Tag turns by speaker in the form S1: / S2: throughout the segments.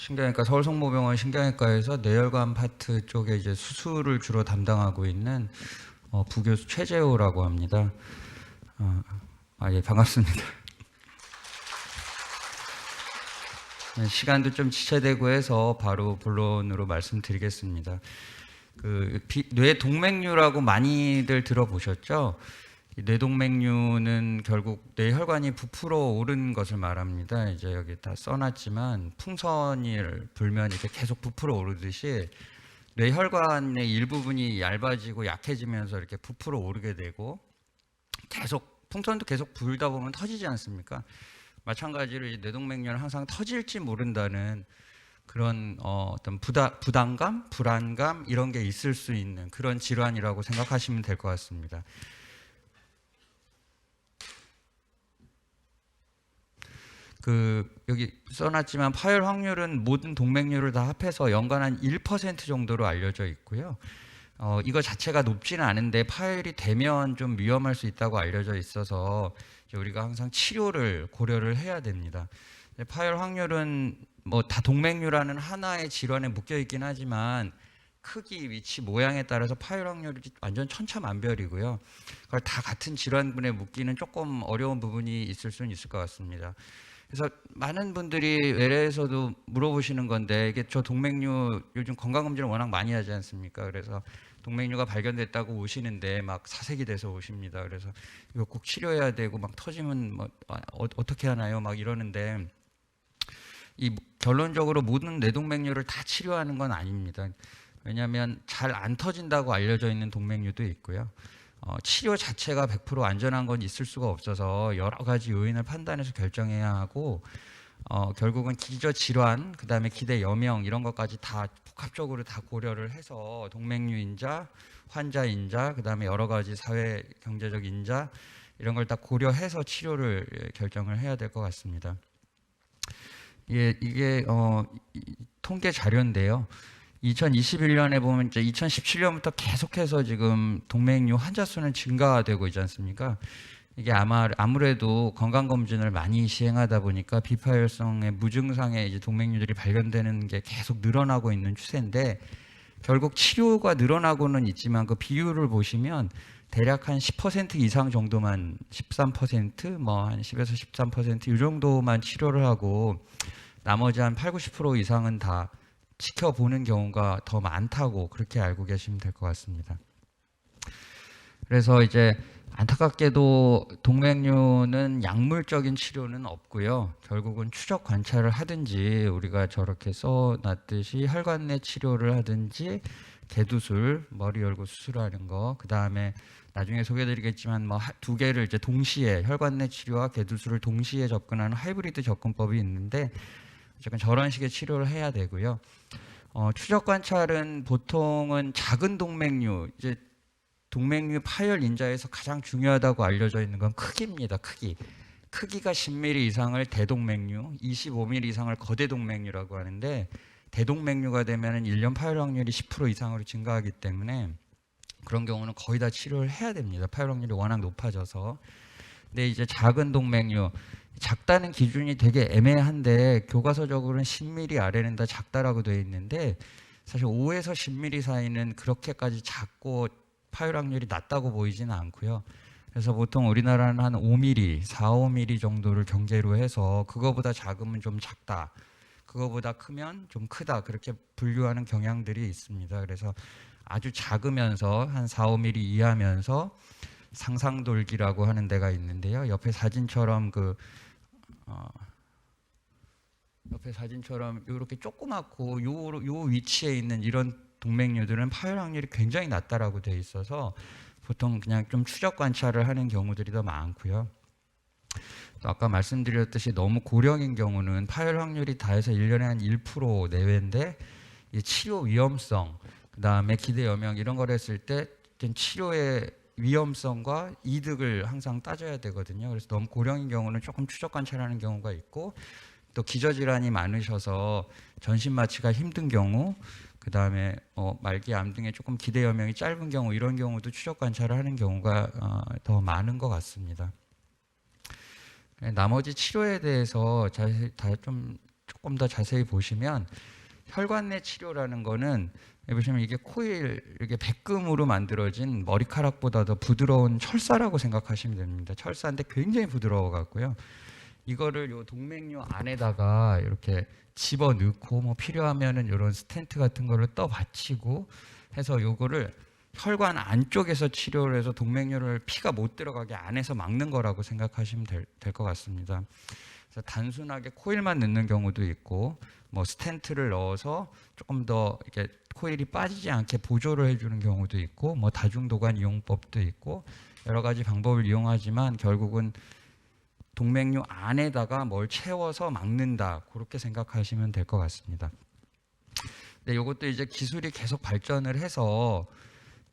S1: 신경외과 서울성모병원 신경외과에서 뇌혈관 파트 쪽에 이제 수술을 주로 담당하고 있는 부교수 최재호라고 합니다. 예, 반갑습니다. 네, 시간도 좀 지체되고 해서 바로 본론으로 말씀드리겠습니다. 뇌동맥류라고 많이들 들어보셨죠? 뇌동맥류는 결국 뇌혈관이 부풀어 오른 것을 말합니다. 이제 여기 다 써놨지만 풍선이 불면 이렇게 계속 부풀어 오르듯이 뇌혈관의 일부분이 얇아지고 약해지면서 이렇게 부풀어 오르게 되고 계속 풍선도 계속 불다 보면 터지지 않습니까? 마찬가지로 뇌동맥류는 항상 터질지 모른다는 그런 어떤 부담감, 불안감 이런 게 있을 수 있는 그런 질환이라고 생각하시면 될 것 같습니다. 여기 써놨지만 파열 확률은 모든 동맥류를 다 합해서 연간 한 1% 정도로 알려져 있고요. 이거 자체가 높지는 않은데 파열이 되면 좀 위험할 수 있다고 알려져 있어서 우리가 항상 치료를 고려를 해야 됩니다. 파열 확률은 뭐 다 동맥류라는 하나의 질환에 묶여 있긴 하지만 크기, 위치, 모양에 따라서 파열 확률이 완전 천차만별이고요. 그걸 다 같은 질환군에 묶기는 조금 어려운 부분이 있을 수는 있을 것 같습니다. 그래서 많은 분들이 외래에서도 물어보시는 건데 이게 저 동맥류 요즘 건강검진을 워낙 많이 하지 않습니까? 그래서 동맥류가 발견됐다고 오시는데 막 사색이 돼서 오십니다. 그래서 이거 꼭 치료해야 되고 막 터지면 뭐 어떻게 하나요? 막 이러는데 이 결론적으로 모든 뇌동맥류를 다 치료하는 건 아닙니다. 왜냐하면 잘 안 터진다고 알려져 있는 동맥류도 있고요. 치료 자체가 100% 안전한 건 있을 수가 없어서 여러 가지 요인을 판단해서 결정해야 하고 결국은 기저질환, 그 다음에 기대여명 이런 것까지 다 복합적으로 다 고려를 해서 동맥류 인자, 환자 인자, 그 다음에 여러 가지 사회 경제적 인자 이런 걸 다 고려해서 치료를 결정을 해야 될 것 같습니다. 이게 통계 자료인데요. 2021년에 보면 이제 2017년부터 계속해서 지금 동맥류 환자 수는 증가되고 있지 않습니까? 이게 아무래도 건강검진을 많이 시행하다 보니까 비파열성의 무증상의 이제 동맥류들이 발견되는 게 계속 늘어나고 있는 추세인데 결국 치료가 늘어나고는 있지만 그 비율을 보시면 대략 한 10% 이상 정도만 13% 뭐 한 10에서 13% 이 정도만 치료를 하고 나머지 한 8, 90% 이상은 다 지켜보는 경우가 더 많다고 그렇게 알고 계시면 될 것 같습니다. 그래서 이제 안타깝게도 동맥류는 약물적인 치료는 없고요. 결국은 추적 관찰을 하든지 우리가 저렇게 써놨듯이 혈관 내 치료를 하든지 개두술, 머리 열고 수술하는 거, 그 다음에 나중에 소개해드리겠지만 뭐 두 개를 이제 동시에 혈관 내 치료와 개두술을 동시에 접근하는 하이브리드 접근법이 있는데 어쨌든 저런 식의 치료를 해야 되고요. 추적 관찰은 보통은 작은 동맥류, 이제 동맥류 파열 인자에서 가장 중요하다고 알려져 있는 건 크기입니다. 크기가 10mm 이상을 대동맥류, 25mm 이상을 거대동맥류라고 하는데 대동맥류가 되면 1년 파열 확률이 10% 이상으로 증가하기 때문에 그런 경우는 거의 다 치료를 해야 됩니다. 파열 확률이 워낙 높아져서. 근데 이제 작은 동맥류, 작다는 기준이 되게 애매한데 교과서적으로는 10mm 아래는 다 작다라고 되어 있는데 사실 5에서 10mm 사이는 그렇게까지 작고 파열 확률이 낮다고 보이지는 않고요. 그래서 보통 우리나라는 한 5mm, 4, 5mm 정도를 경계로 해서 그거보다 작으면 좀 작다, 그거보다 크면 좀 크다 그렇게 분류하는 경향들이 있습니다. 그래서 아주 작으면서 한 4, 5mm 이하면서 상상돌기라고 하는 데가 있는데요. 옆에 사진처럼 이렇게 조그맣고 요 위치에 있는 이런 동맥류들은 파열 확률이 굉장히 낮다라고 되어 있어서 보통 그냥 좀 추적 관찰을 하는 경우들이 더 많고요. 또 아까 말씀드렸듯이 너무 고령인 경우는 파열 확률이 다 해서 1년에 한 1% 내외인데 치료 위험성, 그 다음에 기대 여명 이런 걸 했을 때 치료의 위험성과 이득을 항상 따져야 되거든요. 그래서 너무 고령인 경우는 조금 추적 관찰하는 경우가 있고 또 기저질환이 많으셔서 전신 마취가 힘든 경우, 그 다음에 말기 암 등의 조금 기대 여명이 짧은 경우 이런 경우도 추적 관찰을 하는 경우가 더 많은 것 같습니다. 나머지 치료에 대해서 다 좀 조금 더 자세히 보시면 혈관 내 치료라는 거는 보시면 이게 코일 이렇게 백금으로 만들어진 머리카락보다 더 부드러운 철사라고 생각하시면 됩니다. 철사인데 굉장히 부드러워 갖고요. 이거를 요 동맥류 안에다가 이렇게 집어 넣고 뭐 필요하면은 이런 스텐트 같은 거를 떠 받치고 해서 요거를 혈관 안쪽에서 치료를 해서 동맥류를 피가 못 들어가게 안에서 막는 거라고 생각하시면 될 것 같습니다. 그래서 단순하게 코일만 넣는 경우도 있고 뭐 스텐트를 넣어서 조금 더 이렇게 코일이 빠지지 않게 보조를 해주는 경우도 있고 뭐 다중도관 이용법도 있고 여러 가지 방법을 이용하지만 결국은 동맥류 안에다가 뭘 채워서 막는다 그렇게 생각하시면 될 것 같습니다. 근데 이것도 이제 기술이 계속 발전을 해서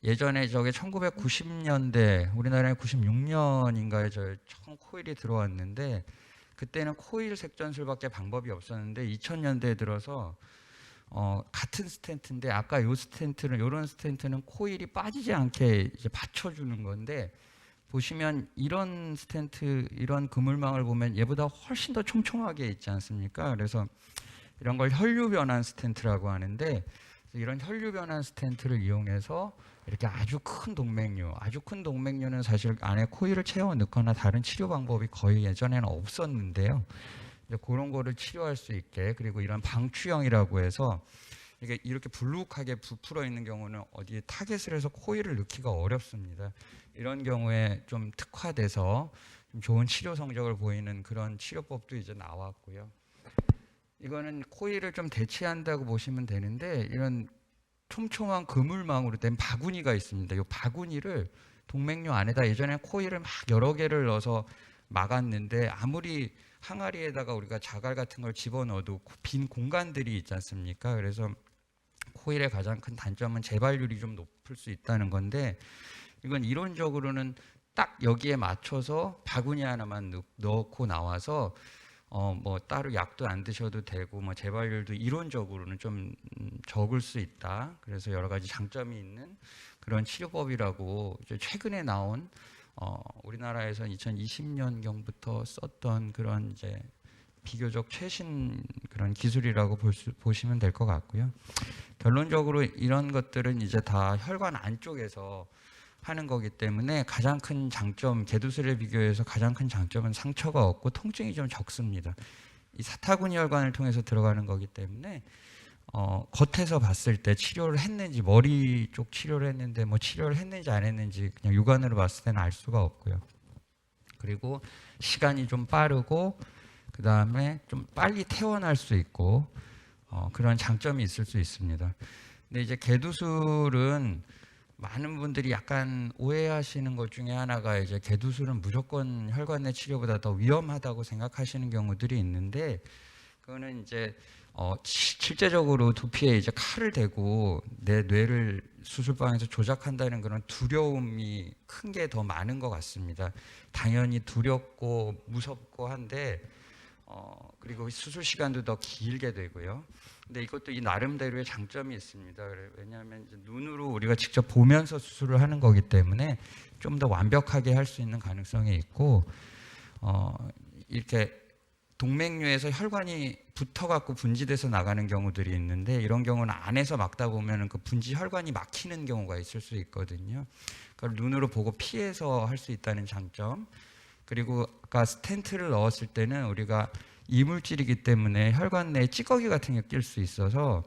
S1: 예전에 저게 1990년대 우리나라에 96년인가에 저 처음 코일이 들어왔는데 그때는 코일 색전술밖에 방법이 없었는데 2000년대에 들어서 같은 스텐트인데 아까 요 스텐트는 이런 스텐트는 코일이 빠지지 않게 이제 받쳐주는 건데 보시면 이런 스텐트 이런 그물망을 보면 얘보다 훨씬 더 촘촘하게 있지 않습니까? 그래서 이런 걸 혈류 변환 스텐트라고 하는데 이런 혈류 변환 스텐트를 이용해서 이렇게 아주 큰 동맥류는 사실 안에 코일을 채워 넣거나 다른 치료 방법이 거의 예전에는 없었는데요. 그런 거를 치료할 수 있게 그리고 이런 방추형이라고 해서 이렇게 불룩하게 부풀어 있는 경우는 어디에 타겟을 해서 코일을 넣기가 어렵습니다. 이런 경우에 좀 특화돼서 좀 좋은 치료 성적을 보이는 그런 치료법도 이제 나왔고요. 이거는 코일을 좀 대체한다고 보시면 되는데 이런 촘촘한 그물망으로 된 바구니가 있습니다. 이 바구니를 동맥류 안에다 예전에 코일을 막 여러 개를 넣어서 막았는데 아무리 항아리에다가 우리가 자갈 같은 걸 집어넣어도 빈 공간들이 있지 않습니까? 그래서 코일의 가장 큰 단점은 재발률이 좀 높을 수 있다는 건데 이건 이론적으로는 딱 여기에 맞춰서 바구니 하나만 넣고 나와서 뭐 따로 약도 안 드셔도 되고 뭐 재발률도 이론적으로는 좀 적을 수 있다. 그래서 여러 가지 장점이 있는 그런 치료법이라고 이제 최근에 나온 우리나라에서 2020년경부터 썼던 그런 이제 비교적 최신 그런 기술이라고 보시면 될 것 같고요. 결론적으로 이런 것들은 이제 다 혈관 안쪽에서 하는 거기 때문에 가장 큰 장점, 개두술에 비교해서 가장 큰 장점은 상처가 없고 통증이 좀 적습니다. 이 사타구니 혈관을 통해서 들어가는 거기 때문에 겉에서 봤을 때 치료를 했는지 머리 쪽 치료를 했는데 뭐 치료를 했는지 안 했는지 그냥 육안으로 봤을 때는 알 수가 없고요. 그리고 시간이 좀 빠르고 그 다음에 좀 빨리 퇴원할 수 있고 그런 장점이 있을 수 있습니다. 근데 이제 개두술은 많은 분들이 약간 오해하시는 것 중에 하나가 이제 개두술은 무조건 혈관 내 치료보다 더 위험하다고 생각하시는 경우들이 있는데 그거는 이제 실제적으로 두피에 이제 칼을 대고 내 뇌를 수술방에서 조작한다는 그런 두려움이 큰 게 더 많은 것 같습니다. 당연히 두렵고 무섭고 한데 그리고 수술 시간도 더 길게 되고요. 근데 이것도 이 나름대로의 장점이 있습니다. 왜냐하면 이제 눈으로 우리가 직접 보면서 수술을 하는 거기 때문에 좀 더 완벽하게 할 수 있는 가능성이 있고 이렇게 동맥류에서 혈관이 붙어갖고 분지돼서 나가는 경우들이 있는데 이런 경우는 안에서 막다 보면 그 분지 혈관이 막히는 경우가 있을 수 있거든요. 그걸 눈으로 보고 피해서 할 수 있다는 장점. 그리고 아까 스텐트를 넣었을 때는 우리가 이물질이기 때문에 혈관 내에 찌꺼기 같은 게 낄 수 있어서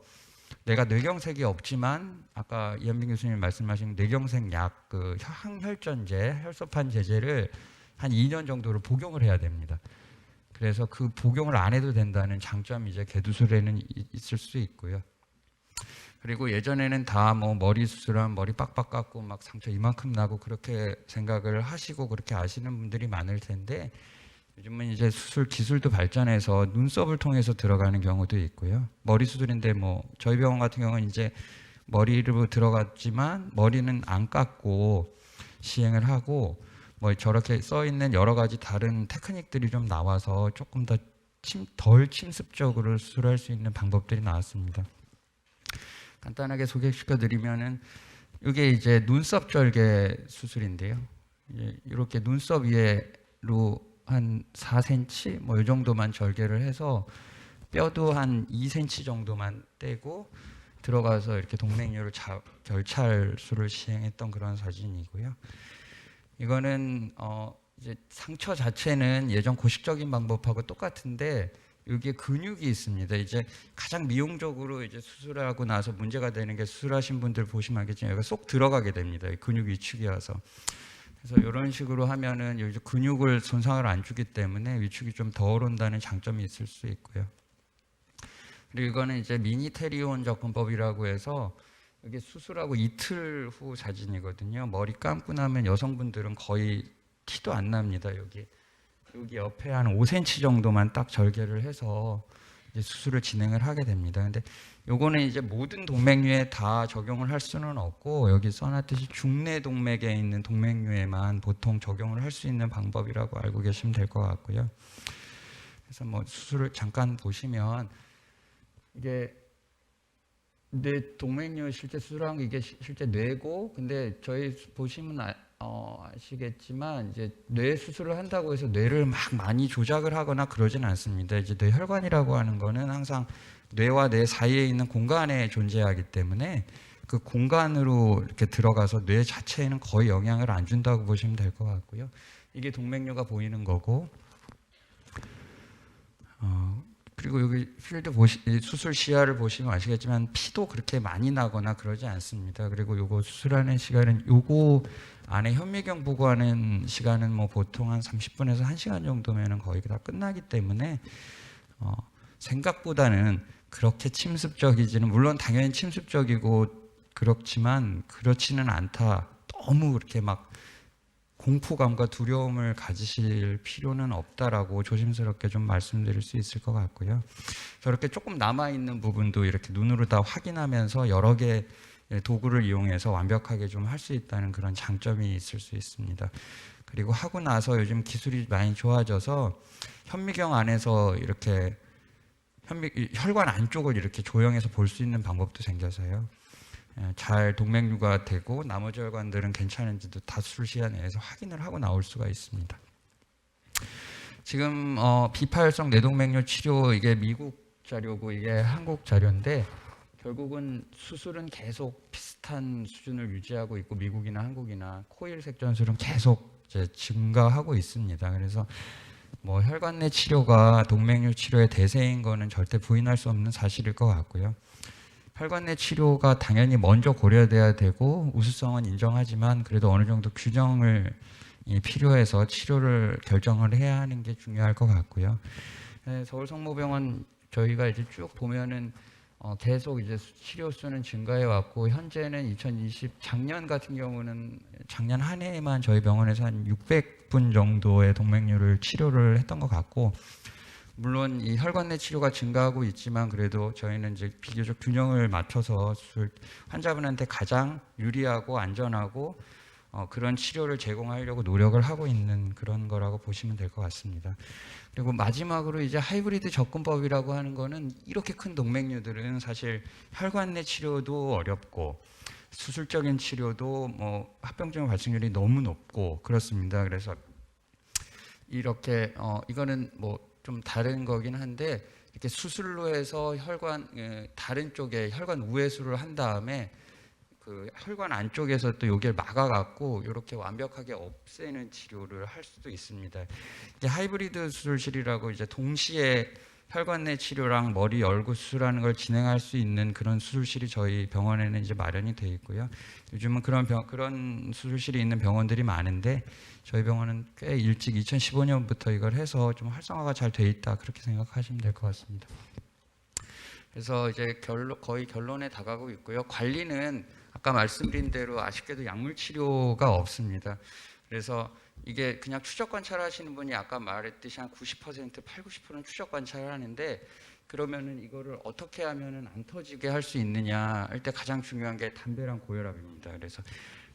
S1: 내가 뇌경색이 없지만 아까 이현빈 교수님 말씀하신 뇌경색 약, 그 항혈전제, 혈소판 제제를 한 2년 정도를 복용을 해야 됩니다. 그래서 그 복용을 안 해도 된다는 장점이 이제 개두술에는 있을 수 있고요. 그리고 예전에는 다 뭐 머리 수술하면 머리 빡빡 깎고 막 상처 이만큼 나고 그렇게 생각을 하시고 그렇게 아시는 분들이 많을 텐데 요즘은 이제 수술 기술도 발전해서 눈썹을 통해서 들어가는 경우도 있고요. 머리 수술인데 뭐 저희 병원 같은 경우는 이제 머리로 들어갔지만 머리는 안 깎고 시행을 하고 뭐 저렇게 써 있는 여러 가지 다른 테크닉들이 좀 나와서 조금 더 덜 침습적으로 수술할 수 있는 방법들이 나왔습니다. 간단하게 소개시켜 드리면은 이게 이제 눈썹 절개 수술인데요. 이렇게 눈썹 위로 한 4cm 뭐 이 정도만 절개를 해서 뼈도 한 2cm 정도만 떼고 들어가서 이렇게 동맥류를 결찰술을 시행했던 그런 사진이고요. 이거는 이제 상처 자체는 예전 고식적인 방법하고 똑같은데 여기에 근육이 있습니다. 이제 가장 미용적으로 이제 수술하고 나서 문제가 되는 게 수술하신 분들 보시면 알겠지만 여기가 쏙 들어가게 됩니다. 근육 위축이 와서. 그래서 이런 식으로 하면은 여기 근육을 손상을 안 주기 때문에 위축이 좀 덜 온다는 장점이 있을 수 있고요. 그리고 이거는 이제 미니테리온 접근법이라고 해서 이게 수술하고 이틀 후 사진이거든요. 머리 감고 나면 여성분들은 거의 티도 안 납니다. 여기 옆에 한 5cm 정도만 딱 절개를 해서 이제 수술을 진행을 하게 됩니다. 근데 요거는 이제 모든 동맥류에 다 적용을 할 수는 없고 여기 써놨듯이 중내 동맥에 있는 동맥류에만 보통 적용을 할 수 있는 방법이라고 알고 계시면 될 것 같고요. 그래서 뭐 수술을 잠깐 보시면 이게 뇌 동맥류 실제 수술한 게 이게 실제 뇌고, 근데 저희 보시면 아시겠지만 이제 뇌 수술을 한다고 해서 뇌를 막 많이 조작을 하거나 그러진 않습니다. 이제 뇌혈관이라고 하는 거는 항상 뇌와 뇌 사이에 있는 공간에 존재하기 때문에 그 공간으로 이렇게 들어가서 뇌 자체에는 거의 영향을 안 준다고 보시면 될 것 같고요. 이게 동맥류가 보이는 거고, 그리고 여기 필드 수술 시야를 보시면 아시겠지만 피도 그렇게 많이 나거나 그러지 않습니다. 그리고 요거 수술하는 시간은 요거 안에 현미경 보고하는 시간은 뭐 보통 한 30분에서 1시간 정도면은 거의 다 끝나기 때문에 생각보다는 그렇게 침습적이지는, 물론 당연히 침습적이고 그렇지만 그렇지는 않다. 너무 그렇게 막 공포감과 두려움을 가지실 필요는 없다라고 조심스럽게 좀 말씀드릴 수 있을 것 같고요. 저렇게 조금 남아있는 부분도 이렇게 눈으로 다 확인하면서 여러 개 도구를 이용해서 완벽하게 좀 할 수 있다는 그런 장점이 있을 수 있습니다. 그리고 하고 나서 요즘 기술이 많이 좋아져서 현미경 안에서 이렇게 혈관 안쪽을 이렇게 조형해서 볼 수 있는 방법도 생겨서요. 잘 동맥류가 되고 나머지 혈관들은 괜찮은지도 다 수술 시간 내에서 확인을 하고 나올 수가 있습니다. 지금 비파열성 뇌동맥류 치료, 이게 미국 자료고 이게 한국 자료인데 결국은 수술은 계속 비슷한 수준을 유지하고 있고 미국이나 한국이나 코일 색전술은 계속 이제 증가하고 있습니다. 그래서 뭐 혈관 내 치료가 동맥류 치료의 대세인 거는 절대 부인할 수 없는 사실일 것 같고요. 혈관 내 치료가 당연히 먼저 고려돼야 되고 우수성은 인정하지만 그래도 어느 정도 규정을 필요해서 치료를 결정을 해야 하는 게 중요할 것 같고요. 서울성모병원 저희가 이제 쭉 보면은 계속 이제 치료 수는 증가해 왔고 현재는 작년 같은 경우는 작년 한 해에만 저희 병원에서 한 600분 정도의 동맥류를 치료를 했던 것 같고, 물론 이 혈관 내 치료가 증가하고 있지만 그래도 저희는 이제 비교적 균형을 맞춰서 환자분한테 가장 유리하고 안전하고 그런 치료를 제공하려고 노력을 하고 있는 그런 거라고 보시면 될 것 같습니다. 그리고 마지막으로 이제 하이브리드 접근법이라고 하는 거는 이렇게 큰 동맥류들은 사실 혈관 내 치료도 어렵고 수술적인 치료도 뭐 합병증 발생률이 너무 높고 그렇습니다. 그래서 이렇게 이거는 뭐 좀 다른 거긴 한데 이렇게 수술로 해서 다른 쪽에 혈관 우회수를 한 다음에 그 혈관 안쪽에서 또 여기를 막아갖고 이렇게 완벽하게 없애는 치료를 할 수도 있습니다. 이제 하이브리드 수술실이라고 이제 동시에 혈관 내 치료랑 머리 열고 수술하는 걸 진행할 수 있는 그런 수술실이 저희 병원에는 이제 마련이 되어 있고요. 요즘은 그런 수술실이 있는 병원들이 많은데 저희 병원은 꽤 일찍 2015년부터 이걸 해서 좀 활성화가 잘 돼 있다 그렇게 생각하시면 될 것 같습니다. 그래서 이제 거의 결론에 다가가고 있고요. 관리는 아까 말씀드린 대로 아쉽게도 약물 치료가 없습니다. 그래서 이게 그냥 추적 관찰하시는 분이 아까 말했듯이 한 90%, 80-90%는 추적 관찰을 하는데 그러면은 이거를 어떻게 하면은 안 터지게 할 수 있느냐 할 때 가장 중요한 게 담배랑 고혈압입니다. 그래서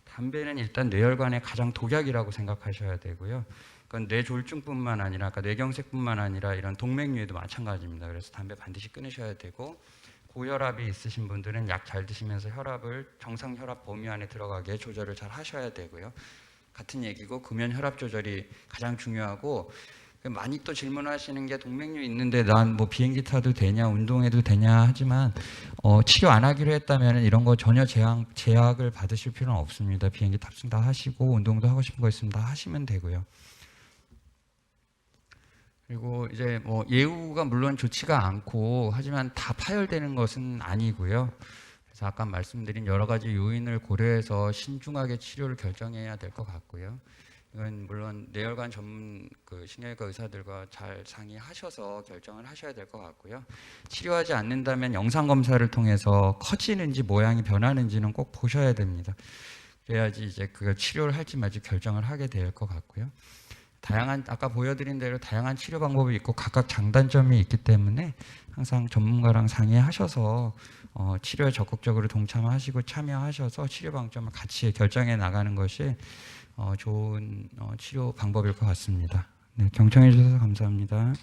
S1: 담배는 일단 뇌혈관의 가장 독약이라고 생각하셔야 되고요. 그건 뇌졸중뿐만 아니라 아까 뇌경색뿐만 아니라 이런 동맥류에도 마찬가지입니다. 그래서 담배 반드시 끊으셔야 되고 고혈압이 있으신 분들은 약 잘 드시면서 혈압을 정상 혈압 범위 안에 들어가게 조절을 잘 하셔야 되고요. 같은 얘기고 금연 혈압 조절이 가장 중요하고 많이 또 질문하시는 게 동맥류 있는데 난 뭐 비행기 타도 되냐, 운동해도 되냐 하지만 치료 안 하기로 했다면 이런 거 전혀 제약을 받으실 필요는 없습니다. 비행기 탑승 다 하시고 운동도 하고 싶은 거 있으면 다 하시면 되고요. 그리고 이제 뭐 예후가 물론 좋지가 않고 하지만 다 파열되는 것은 아니고요. 그래서 아까 말씀드린 여러 가지 요인을 고려해서 신중하게 치료를 결정해야 될 것 같고요. 이건 물론 뇌혈관 전문 신경외과 의사들과 잘 상의하셔서 결정을 하셔야 될 것 같고요. 치료하지 않는다면 영상 검사를 통해서 커지는지 모양이 변하는지는 꼭 보셔야 됩니다. 그래야지 이제 그걸 치료를 할지 말지 결정을 하게 될 것 같고요. 다양한 아까 보여드린 대로 다양한 치료 방법이 있고 각각 장단점이 있기 때문에 항상 전문가랑 상의하셔서 치료에 적극적으로 동참하시고 참여하셔서 치료 방점을 같이 결정해 나가는 것이 좋은 치료 방법일 것 같습니다. 네, 경청해 주셔서 감사합니다.